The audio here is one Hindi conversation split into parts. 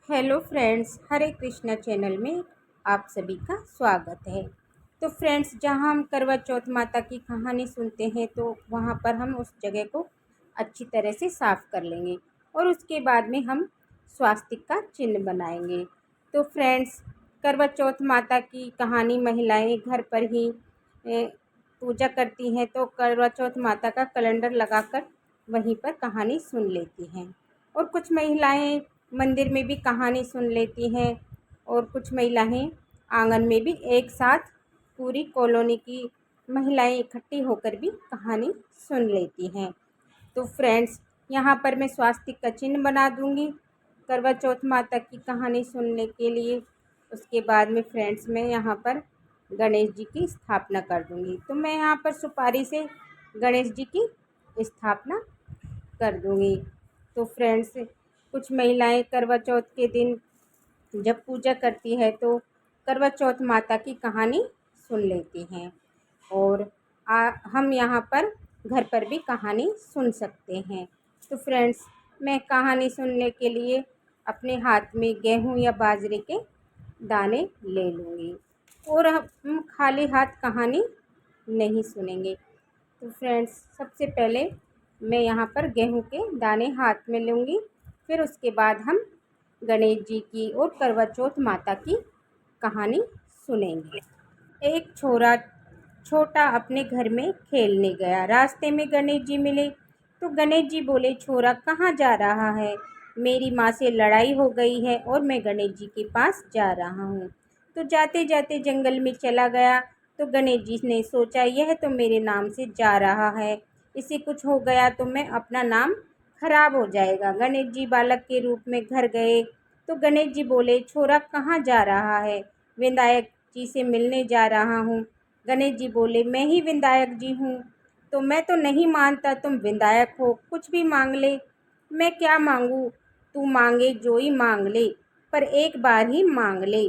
हेलो फ्रेंड्स, हरे कृष्णा चैनल में आप सभी का स्वागत है। तो फ्रेंड्स, जहां हम करवा चौथ माता की कहानी सुनते हैं तो वहां पर हम उस जगह को अच्छी तरह से साफ़ कर लेंगे और उसके बाद में हम स्वास्तिक का चिन्ह बनाएंगे। तो फ्रेंड्स, करवा चौथ माता की कहानी महिलाएं घर पर ही पूजा करती हैं, तो करवा चौथ माता का कैलेंडर लगाकर वहीं पर कहानी सुन लेती हैं। और कुछ महिलाएं मंदिर में भी कहानी सुन लेती हैं और कुछ महिलाएं आंगन में भी एक साथ पूरी कॉलोनी की महिलाएं इकट्ठी होकर भी कहानी सुन लेती हैं। तो फ्रेंड्स, यहाँ पर मैं स्वास्तिक का चिन्ह बना दूँगी करवा चौथ माता की कहानी सुनने के लिए। उसके बाद में फ्रेंड्स, मैं यहाँ पर गणेश जी की स्थापना कर दूँगी। तो मैं यहाँ पर सुपारी से गणेश जी की स्थापना कर दूँगी। तो फ्रेंड्स, कुछ महिलाएं करवा चौथ के दिन जब पूजा करती है तो करवा चौथ माता की कहानी सुन लेती हैं और हम यहाँ पर घर पर भी कहानी सुन सकते हैं। तो फ्रेंड्स, मैं कहानी सुनने के लिए अपने हाथ में गेहूँ या बाजरे के दाने ले लूँगी और हम खाली हाथ कहानी नहीं सुनेंगे। तो फ्रेंड्स, सबसे पहले मैं यहाँ पर गेहूं के दाने हाथ में लूँगी, फिर उसके बाद हम गणेश जी की और करवा चौथ माता की कहानी सुनेंगे। एक छोटा अपने घर में खेलने गया। रास्ते में गणेश जी मिले तो गणेश जी बोले, छोरा कहाँ जा रहा है? मेरी माँ से लड़ाई हो गई है और मैं गणेश जी के पास जा रहा हूँ। तो जाते जाते जंगल में चला गया तो गणेश जी ने सोचा, यह तो मेरे नाम से जा रहा है, इसे कुछ हो गया तो मैं अपना नाम खराब हो जाएगा। गणेश जी बालक के रूप में घर गए तो गणेश जी बोले, छोरा कहाँ जा रहा है? विनायक जी से मिलने जा रहा हूँ। गणेश जी बोले, मैं ही विनायक जी हूँ। तो मैं तो नहीं मानता तुम विनायक हो, कुछ भी मांग ले। मैं क्या मांगूँ? तू मांगे जो ही मांग ले, पर एक बार ही मांग ले।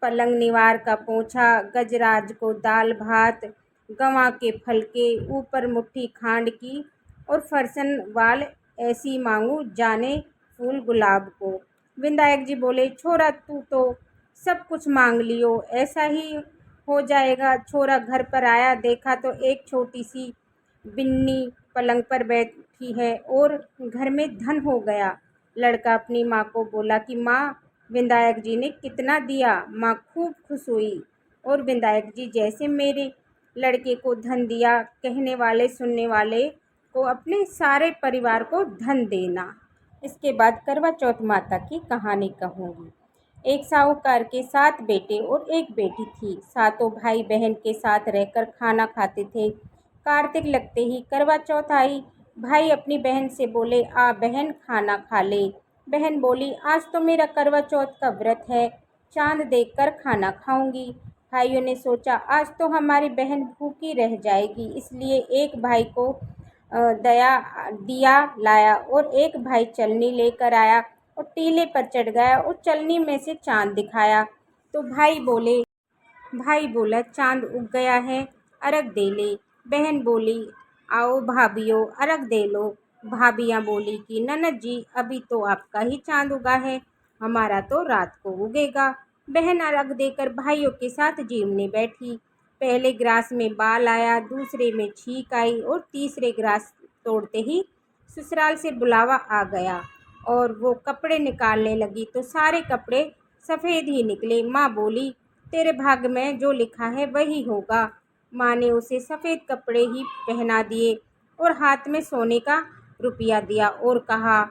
पलंग निवार का पोंछा, गजराज को दाल भात, गंवा के फल के ऊपर मुट्ठी खांड की, और फरसन वाल ऐसी मांगू जाने फूल गुलाब को। विनायक जी बोले, छोरा तू तो सब कुछ मांग लियो, ऐसा ही हो जाएगा। छोरा घर पर आया, देखा तो एक छोटी सी बिन्नी पलंग पर बैठी है और घर में धन हो गया। लड़का अपनी माँ को बोला कि माँ, विनायक जी ने कितना दिया। माँ खूब खुश हुई और विनायक जी जैसे मेरे लड़के को धन दिया, कहने वाले सुनने वाले को अपने सारे परिवार को धन देना। इसके बाद करवा चौथ माता की कहानी कहूँगी। एक साहूकार के 7 बेटे और एक बेटी थी। सातों भाई बहन के साथ रहकर खाना खाते थे। कार्तिक लगते ही करवा चौथ आई। भाई अपनी बहन से बोले, आ बहन खाना खा ले। बहन बोली, आज तो मेरा करवा चौथ का व्रत है, चांद देखकर खाना खाऊंगी। भाइयों ने सोचा, आज तो हमारी बहन भूखी रह जाएगी, इसलिए एक भाई को दिया लाया और एक भाई चलनी लेकर आया और टीले पर चढ़ गया और चलनी में से चांद दिखाया। तो भाई बोला, चांद उग गया है, अर्घ दे ले। बहन बोली, आओ भाभियों, अर्घ दे लो। भाभियाँ बोली कि ननद जी, अभी तो आपका ही चांद उगा है, हमारा तो रात को उगेगा। बहन अर्घ देकर भाइयों के साथ जीवने बैठी। पहले ग्रास में बाल आया, दूसरे में छींक आई और तीसरे ग्रास तोड़ते ही ससुराल से बुलावा आ गया और वो कपड़े निकालने लगी तो सारे कपड़े सफ़ेद ही निकले। माँ बोली, तेरे भाग्य में जो लिखा है वही होगा। माँ ने उसे सफ़ेद कपड़े ही पहना दिए और हाथ में सोने का रुपया दिया और कहा,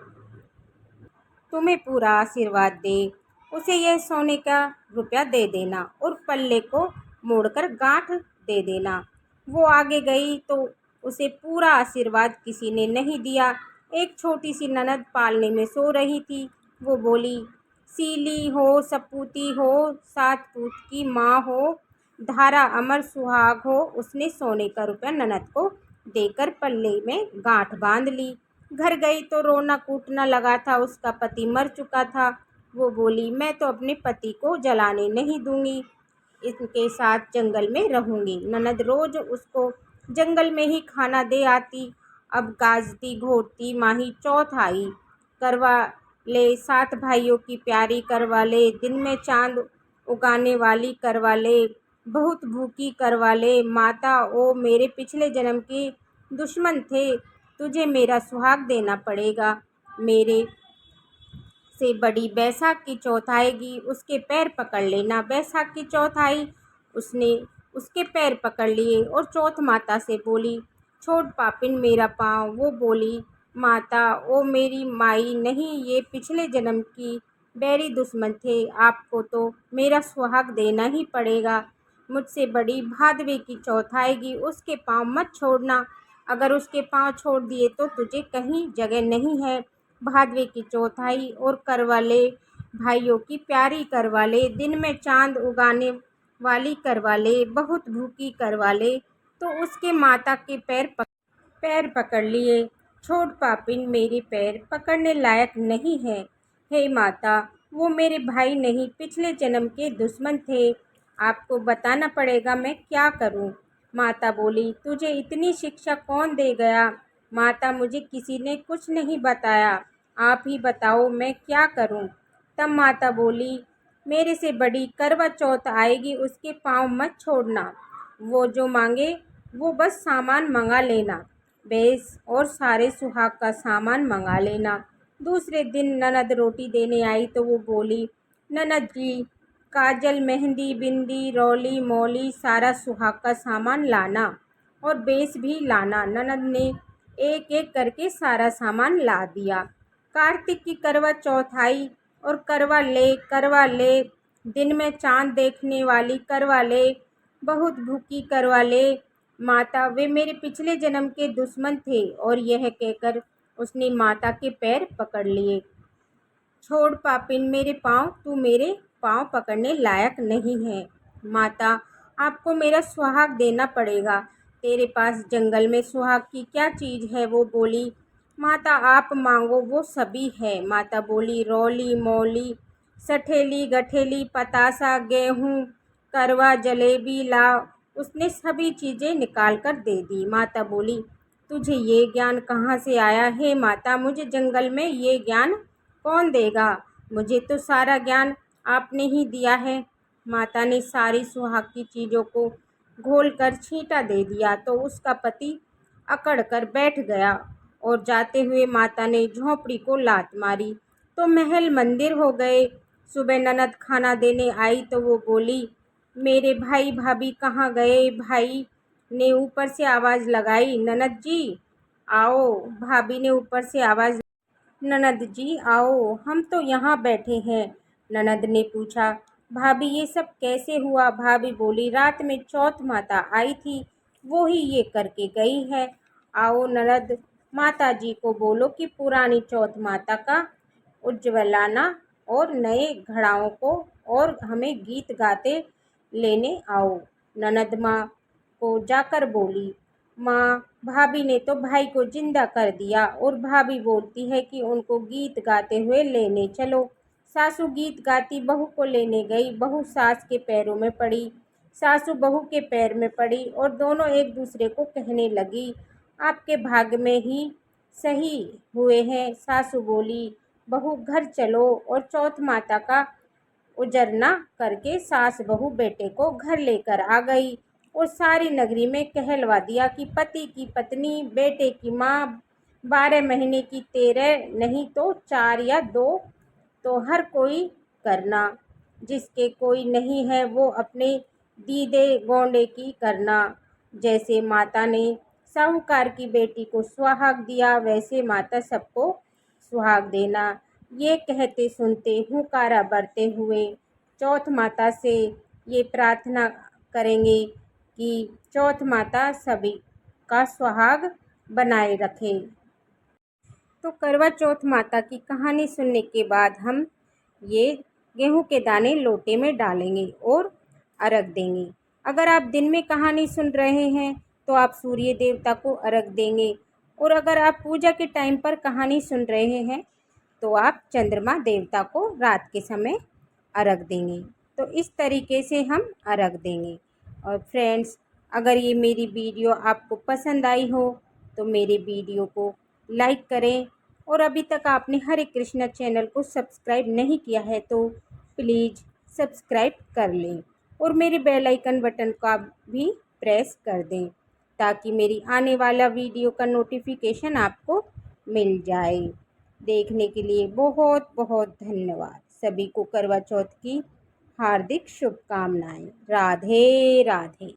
तुम्हें पूरा आशीर्वाद दे। उसे यह सोने का रुपया दे देना और पल्ले को मोड़कर गांठ दे देना। वो आगे गई तो उसे पूरा आशीर्वाद किसी ने नहीं दिया। एक छोटी सी ननद पालने में सो रही थी। वो बोली, सीली हो सपूती हो, 7 पूत की माँ हो, धारा अमर सुहाग हो। उसने सोने का रुपया ननद को देकर पल्ले में गांठ बांध ली। घर गई तो रोना कूटना लगा था, उसका पति मर चुका था। वो बोली, मैं तो अपने पति को जलाने नहीं दूंगी, इनके साथ जंगल में रहूंगी। ननद रोज उसको जंगल में ही खाना दे आती। अब गाजती घोटती माही चौथ आई। करवा ले, 7 भाइयों की प्यारी करवा ले, दिन में चाँद उगाने वाली करवा ले, बहुत भूखी करवा ले। माता ओ मेरे पिछले जन्म के दुश्मन थे, तुझे मेरा सुहाग देना पड़ेगा। मेरे से बड़ी बैसाख की चौथ आएगी, उसके पैर पकड़ लेना। बैसाख की चौथ आई, उसने उसके पैर पकड़ लिए और चौथ माता से बोली, छोड़ पापिन मेरा पाँव। वो बोली, माता ओ मेरी माई नहीं, ये पिछले जन्म की बैरी दुश्मन थे, आपको तो मेरा सुहाग देना ही पड़ेगा। मुझसे बड़ी भादवे की चौथ आएगी, उसके पाँव मत छोड़ना। अगर उसके पाँव छोड़ दिए तो तुझे कहीं जगह नहीं है। भादवे की चौथ आई और करवा ले, भाइयों की प्यारी करवा ले, दिन में चाँद उगाने वाली करवा ले, बहुत भूखी करवा ले। तो उसके माता के पैर पकड़ लिए। छोड़ पापिन मेरे पैर पकड़ने लायक नहीं है। हे माता, वो मेरे भाई नहीं, पिछले जन्म के दुश्मन थे, आपको बताना पड़ेगा मैं क्या करूं। माता बोली, तुझे इतनी शिक्षा कौन दे गया। माता, मुझे किसी ने कुछ नहीं बताया, आप ही बताओ मैं क्या करूं। तब माता बोली, मेरे से बड़ी करवा चौथ आएगी, उसके पाँव मत छोड़ना। वो जो मांगे वो बस सामान मंगा लेना, बेस और सारे सुहाग का सामान मंगा लेना। दूसरे दिन ननद रोटी देने आई तो वो बोली, ननद जी, काजल, मेहंदी, बिंदी, रौली, मौली, सारा सुहाग का सामान लाना और बेस भी लाना। ननद ने एक एक करके सारा सामान ला दिया। कार्तिक की करवा चौथ आई और करवा ले, दिन में चाँद देखने वाली करवा ले, बहुत भूखी करवा ले। माता, वे मेरे पिछले जन्म के दुश्मन थे। और यह कहकर उसने माता के पैर पकड़ लिए। छोड़ पापिन मेरे पाँव, तू मेरे पाँव पकड़ने लायक नहीं है। माता, आपको मेरा सुहाग देना पड़ेगा। तेरे पास जंगल में सुहाग की क्या चीज़ है। वो बोली, माता आप मांगो वो सभी है। माता बोली, रौली, मौली, सठेली, गठेली, पतासा, गेहूँ, करवा, जलेबी ला। उसने सभी चीज़ें निकाल कर दे दी। माता बोली, तुझे ये ज्ञान कहाँ से आया है। माता, मुझे जंगल में ये ज्ञान कौन देगा, मुझे तो सारा ज्ञान आपने ही दिया है। माता ने सारी सुहाग की चीज़ों को घोल कर छींटा दे दिया तो उसका पति अकड़ कर बैठ गया और जाते हुए माता ने झोंपड़ी को लात मारी तो महल मंदिर हो गए। सुबह ननद खाना देने आई तो वो बोली, मेरे भाई भाभी कहाँ गए। भाई ने ऊपर से आवाज़ लगाई, ननद जी आओ। भाभी ने ऊपर से आवाज़, ननद जी आओ, हम तो यहाँ बैठे हैं। ननद ने पूछा, भाभी ये सब कैसे हुआ। भाभी बोली, रात में चौथ माता आई थी, वो ही ये करके गई है। आओ ननद, माता जी को बोलो कि पुरानी चौथ माता का उज्ज्वलाना और नए घड़ाओं को और हमें गीत गाते लेने आओ। ननद माँ को जाकर बोली, माँ, भाभी ने तो भाई को जिंदा कर दिया और भाभी बोलती है कि उनको गीत गाते हुए लेने चलो। सासू गीत गाती बहू को लेने गई। बहू सास के पैरों में पड़ी, सासू बहू के पैर में पड़ी और दोनों एक दूसरे को कहने लगी, आपके भाग्य में ही सही हुए हैं। सासू बोली, बहू घर चलो। और चौथ माता का उजरना करके सास बहू बेटे को घर लेकर आ गई और सारी नगरी में कहलवा दिया कि पति की पत्नी, बेटे की माँ, 12 महीने की 13 नहीं तो 4 या 2 तो हर कोई करना, जिसके कोई नहीं है वो अपने दीदे गोंडे की करना। जैसे माता ने साहूकार की बेटी को सुहाग दिया वैसे माता सबको सुहाग देना। ये कहते सुनते हुंकारा भरते हुए चौथ माता से ये प्रार्थना करेंगे कि चौथ माता सभी का सुहाग बनाए रखे। तो करवा चौथ माता की कहानी सुनने के बाद हम ये गेहूं के दाने लोटे में डालेंगे और अर्घ देंगे। अगर आप दिन में कहानी सुन रहे हैं तो आप सूर्य देवता को अर्घ देंगे और अगर आप पूजा के टाइम पर कहानी सुन रहे हैं तो आप चंद्रमा देवता को रात के समय अर्घ देंगे। तो इस तरीके से हम अर्घ देंगे। और फ्रेंड्स, अगर ये मेरी वीडियो आपको पसंद आई हो तो मेरे वीडियो को लाइक करें और अभी तक आपने हरे कृष्णा चैनल को सब्सक्राइब नहीं किया है तो प्लीज़ सब्सक्राइब कर लें और मेरे बेल आइकन बटन का भी प्रेस कर दें ताकि मेरी आने वाला वीडियो का नोटिफिकेशन आपको मिल जाए। देखने के लिए बहुत बहुत धन्यवाद। सभी को करवा चौथ की हार्दिक शुभकामनाएं। राधे राधे।